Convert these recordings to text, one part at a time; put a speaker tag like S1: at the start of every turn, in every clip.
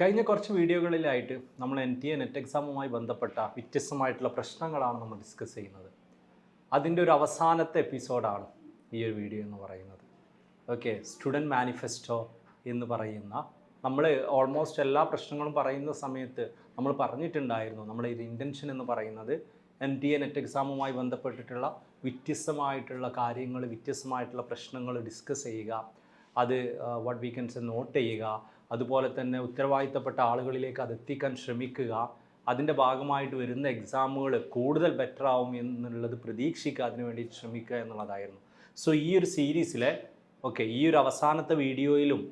S1: കഴിഞ്ഞ കുറച്ച് വീഡിയോകളിലായിട്ട് നമ്മൾ NTA നെറ്റ് എക്സാമുമായി ബന്ധപ്പെട്ട വ്യത്യസ്തമായിട്ടുള്ള പ്രശ്നങ്ങളാണ് നമ്മൾ ഡിസ്കസ് ചെയ്യുന്നത്. അതിൻ്റെ ഒരു അവസാനത്തെ എപ്പിസോഡാണ് ഈ ഒരു വീഡിയോ എന്ന് പറയുന്നത്. ഓക്കെ, സ്റ്റുഡൻറ്റ് മാനിഫെസ്റ്റോ എന്ന് പറയുന്ന നമ്മൾ ഓൾമോസ്റ്റ് എല്ലാ പ്രശ്നങ്ങളും പറയുന്ന സമയത്ത് നമ്മൾ പറഞ്ഞിട്ടുണ്ടായിരുന്നു, നമ്മുടെ ഒരു ഇൻറ്റൻഷൻ എന്ന് പറയുന്നത് NTA നെറ്റ് എക്സാമുമായി ബന്ധപ്പെട്ടിട്ടുള്ള വ്യത്യസ്തമായിട്ടുള്ള കാര്യങ്ങൾ, വ്യത്യസ്തമായിട്ടുള്ള പ്രശ്നങ്ങൾ ഡിസ്കസ് ചെയ്യുക, അത് what we can say note ചെയ്യുക, അതുപോലെ തന്നെ ഉത്തരവാദിത്തപ്പെട്ട ആളുകളിലേക്ക് അത് എത്തിക്കാൻ ശ്രമിക്കുക, അതിൻ്റെ ഭാഗമായിട്ട് വരുന്ന എക്സാമുകൾ കൂടുതൽ ബെറ്റർ ആവും എന്നുള്ളത് പ്രതീക്ഷിക്കുക, അതിനു വേണ്ടി ശ്രമിക്കുക എന്നുള്ളതായിരുന്നു. സോ ഈ ഒരു സീരീസിലെ ഈ ഒരു അവസാനത്തെ വീഡിയോയിലും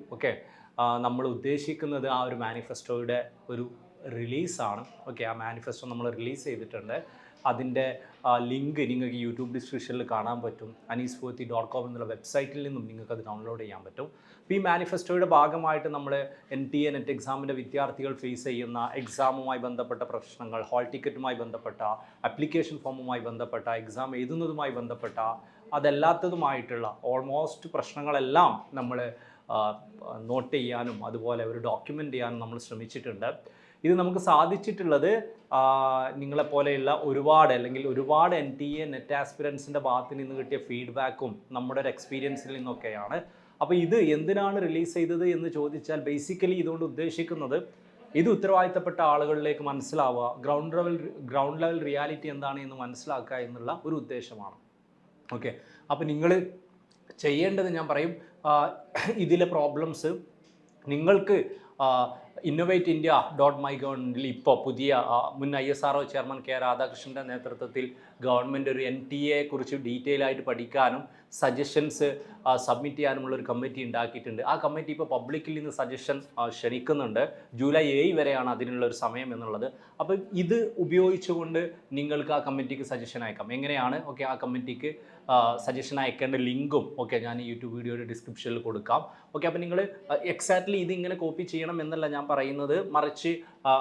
S1: നമ്മൾ ഉദ്ദേശിക്കുന്നത് ആ ഒരു മാനിഫെസ്റ്റോയുടെ ഒരു റിലീസാണ്. ആ മാനിഫെസ്റ്റോ നമ്മൾ റിലീസ് ചെയ്തിട്ടുണ്ട്. അതിൻ്റെ ലിങ്ക് നിങ്ങൾക്ക് യൂട്യൂബ് ഡിസ്ക്രിപ്ഷനിൽ കാണാൻ പറ്റും. anispothi.com എന്നുള്ള വെബ്സൈറ്റിൽ നിന്നും നിങ്ങൾക്കത് ഡൗൺലോഡ് ചെയ്യാൻ പറ്റും. അപ്പോൾ ഈ മാനിഫെസ്റ്റോയുടെ ഭാഗമായിട്ട് നമ്മൾ NTA നെറ്റ് എക്സാമിൻ്റെ വിദ്യാർത്ഥികൾ ഫേസ് ചെയ്യുന്ന എക്സാമുമായി ബന്ധപ്പെട്ട പ്രശ്നങ്ങൾ, ഹാൾ ടിക്കറ്റുമായി ബന്ധപ്പെട്ട, ആപ്ലിക്കേഷൻ ഫോമുമായി ബന്ധപ്പെട്ട, എക്സാം എഴുതുന്നതുമായി ബന്ധപ്പെട്ട, അതല്ലാത്തതുമായിട്ടുള്ള ഓൾമോസ്റ്റ് പ്രശ്നങ്ങളെല്ലാം നമ്മൾ നോട്ട് ചെയ്യാനും അതുപോലെ ഒരു ഡോക്യുമെൻ്റ് ചെയ്യാനും നമ്മൾ ശ്രമിച്ചിട്ടുണ്ട്. ഇത് നമുക്ക് സാധിച്ചിട്ടുള്ളത് നിങ്ങളെപ്പോലെയുള്ള ഒരുപാട് NTA നെറ്റ് ആസ്പിരൻസിൻ്റെ ഭാഗത്ത് നിന്ന് കിട്ടിയ ഫീഡ്ബാക്കും നമ്മുടെ ഒരു എക്സ്പീരിയൻസിൽ നിന്നൊക്കെയാണ്. അപ്പോൾ ഇത് എന്തിനാണ് റിലീസ് ചെയ്തത് എന്ന് ചോദിച്ചാൽ ബേസിക്കലി ഇതുകൊണ്ട് ഉദ്ദേശിക്കുന്നത് ഇത് ഉത്തരവാദിത്തപ്പെട്ട ആളുകളിലേക്ക് മനസ്സിലാവുക, ഗ്രൗണ്ട് ലെവൽ റിയാലിറ്റി എന്താണ് എന്ന് മനസ്സിലാക്കുക എന്നുള്ള ഒരു ഉദ്ദേശമാണ്. അപ്പോൾ നിങ്ങൾ ചെയ്യേണ്ടത് ഞാൻ പറയും, ഇതിലെ പ്രോബ്ലംസ് നിങ്ങൾക്ക് innovateindia.mygov ഇപ്പോൾ പുതിയ മുൻ ISRO ചെയർമാൻ K രാധാകൃഷ്ണൻ്റെ നേതൃത്വത്തിൽ ഗവൺമെൻറ് ഒരു NTA കുറിച്ച് ഡീറ്റെയിൽ ആയിട്ട് പഠിക്കാനും സജഷൻസ് സബ്മിറ്റ് ചെയ്യാനുമുള്ളൊരു കമ്മിറ്റി ഉണ്ടാക്കിയിട്ടുണ്ട്. ആ കമ്മിറ്റി ഇപ്പോൾ പബ്ലിക്കിൽ നിന്ന് സജഷൻ ക്ഷണിക്കുന്നുണ്ട്. ജൂലൈ 7 വരെയാണ് അതിനുള്ളൊരു സമയം എന്നുള്ളത്. അപ്പോൾ ഇത് ഉപയോഗിച്ചുകൊണ്ട് നിങ്ങൾക്ക് ആ കമ്മിറ്റിക്ക് സജഷൻ അയക്കാം. എങ്ങനെയാണ് ആ കമ്മിറ്റിക്ക് സജഷൻ അയക്കേണ്ട ലിങ്കും ഞാൻ ഈ യൂട്യൂബ് വീഡിയോയുടെ ഡിസ്ക്രിപ്ഷനിൽ കൊടുക്കാം. അപ്പോൾ നിങ്ങൾ എക്സാക്ട്ലി ഇത് ഇങ്ങനെ കോപ്പി ചെയ്യണം എന്നല്ല ഞാൻ പറയുന്നത്, മറിച്ച്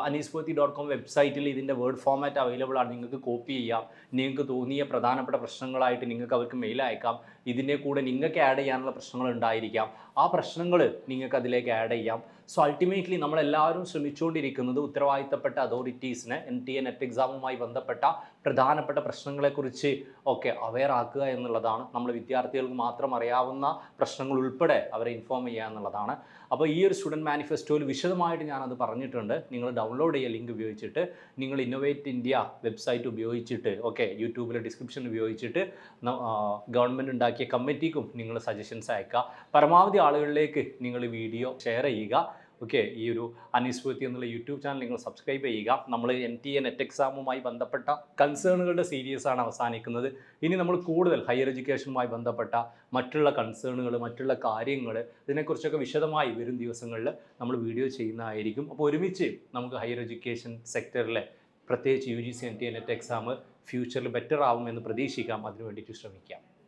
S1: anispothi.com വെബ്സൈറ്റിൽ ഇതിൻ്റെ വേർഡ് ഫോമാറ്റ് അവൈലബിൾ ആണ്. നിങ്ങൾക്ക് കോപ്പി ചെയ്യാം, നിങ്ങൾക്ക് തോന്നിയ പ്രധാനപ്പെട്ട പ്രശ്നങ്ങളായിട്ട് നിങ്ങൾക്ക് അവർക്ക് മെയിൽ അയക്കാം. ഇതിൻ്റെ കൂടെ നിങ്ങൾക്ക് ആഡ് ചെയ്യാനുള്ള പ്രശ്നങ്ങൾ ഉണ്ടായിരിക്കാം, ആ പ്രശ്നങ്ങൾ നിങ്ങൾക്ക് അതിലേക്ക് ആഡ് ചെയ്യാം. സോ അൾട്ടിമേറ്റ്ലി നമ്മളെല്ലാവരും ശ്രമിച്ചുകൊണ്ടിരിക്കുന്നത് ഉത്തരവാദിത്തപ്പെട്ട അതോറിറ്റീസിനെ NTA നെറ്റ് എക്സാമുമായി ബന്ധപ്പെട്ട പ്രധാനപ്പെട്ട പ്രശ്നങ്ങളെക്കുറിച്ച് അവെയർ ആക്കുക എന്നുള്ളതാണ്. നമ്മൾ വിദ്യാർത്ഥികൾക്ക് മാത്രം അറിയാവുന്ന പ്രശ്നങ്ങൾ ഉൾപ്പെടെ അവരെ ഇൻഫോം ചെയ്യുക എന്നുള്ളതാണ്. അപ്പോൾ ഈ ഒരു സ്റ്റുഡൻറ്റ് മാനിഫെസ്റ്റോയിൽ വിശദമായിട്ട് ഞാനത് പറഞ്ഞിട്ടുണ്ട്. നിങ്ങൾ ഡൗൺലോഡ് ചെയ്യുക ലിങ്ക് ഉപയോഗിച്ചിട്ട്, നിങ്ങൾ ഇന്നോവേറ്റ് ഇന്ത്യ വെബ്സൈറ്റ് ഉപയോഗിച്ചിട്ട് യൂട്യൂബിലെ ഡിസ്ക്രിപ്ഷൻ ഉപയോഗിച്ചിട്ട് ഗവൺമെൻറ് ഉണ്ടാക്കിയ കമ്മിറ്റിക്കും നിങ്ങൾ സജഷൻസ് അയക്കുക. പരമാവധി ആളുകളിലേക്ക് നിങ്ങൾ വീഡിയോ ഷെയർ ചെയ്യുക. ഈ ഒരു അനിസ്പോത്തി എന്നുള്ള യൂട്യൂബ് ചാനൽ നിങ്ങൾ സബ്സ്ക്രൈബ് ചെയ്യുക. നമ്മൾ NTA നെറ്റ് എക്സാമുമായി ബന്ധപ്പെട്ട കൺസേണുകളുടെ സീരീസാണ് അവസാനിക്കുന്നത്. ഇനി നമ്മൾ കൂടുതൽ ഹയർ എഡ്യൂക്കേഷനുമായി ബന്ധപ്പെട്ട മറ്റുള്ള കൺസേണുകൾ, മറ്റുള്ള കാര്യങ്ങൾ, ഇതിനെക്കുറിച്ചൊക്കെ വിശദമായി വരും ദിവസങ്ങളിൽ നമ്മൾ വീഡിയോ ചെയ്യുന്നതായിരിക്കും. അപ്പോൾ ഒരുമിച്ച് നമുക്ക് ഹയർ എഡ്യൂക്കേഷൻ സെക്ടറിലെ പ്രത്യേകിച്ച് UGC NTA നെറ്റ് എക്സാം ഫ്യൂച്ചറിൽ ബെറ്റർ ആവുമെന്ന് പ്രതീക്ഷിക്കാം. അതിനു വേണ്ടിയിട്ട് ശ്രമിക്കാം.